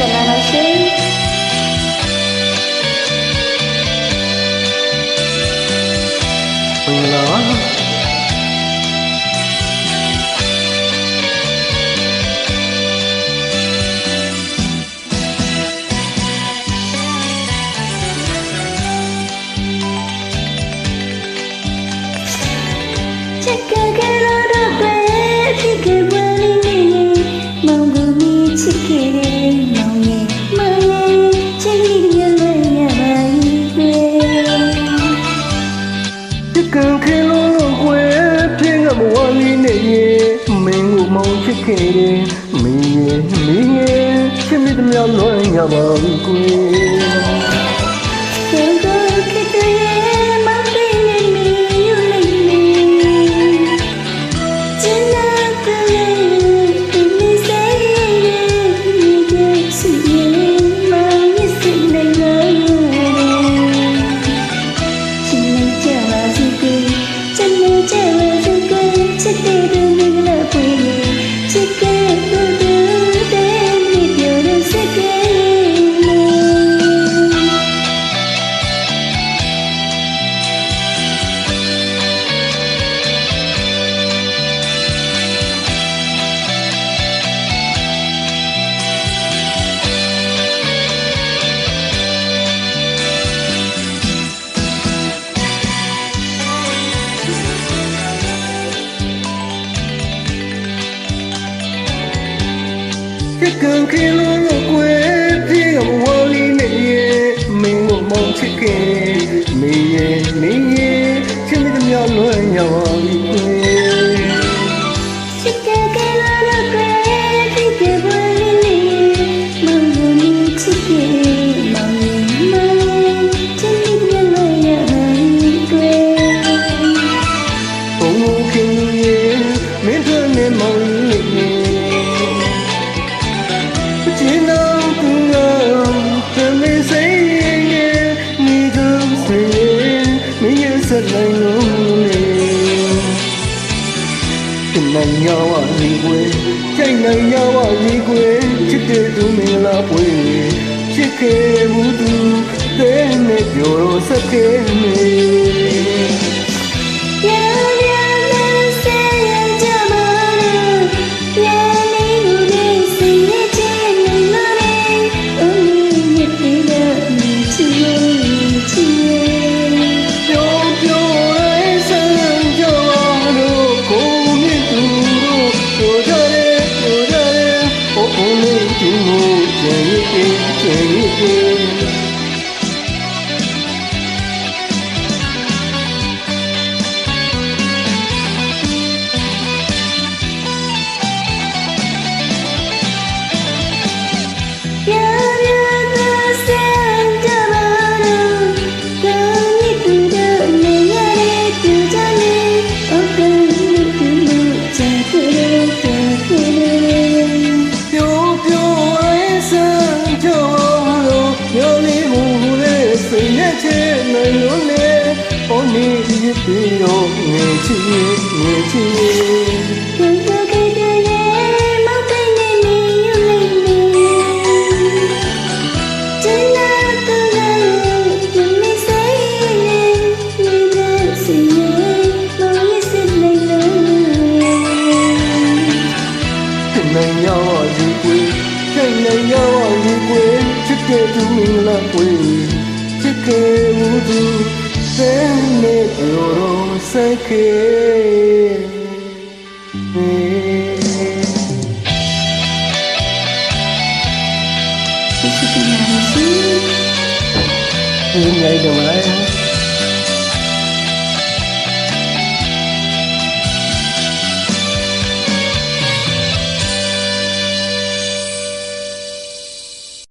ဆက်လာလို့ရှင်ဘယ်လိုမောင်ချစ်ခဲ့တယ်မင်းရဲ့ချစ်မိသမျှလွန်ရပါဘူးကွယ်更开路过偏我里面没我梦起给没耶前面的鸟乱呀往里归နိုင်ရဝရီကွယ်ကြိုက်နိုင်ရဝရီကွယ်ချစ်တဲ့သူမင်္ဂလာပွေချစ်ခဲ့မှုသူတဲ့နဲ့ပြောတော့စခဲ့နေပြီးတော့ငွေချီနိုင်ရဝရီကွယ်ကြိုက်နိုင်ရဝရီကွယ်ချစ်တဲ့သူမင်္ဂလာပွေချစ်ခဲ့မှုသူSene oro sake Ini ngai dong lah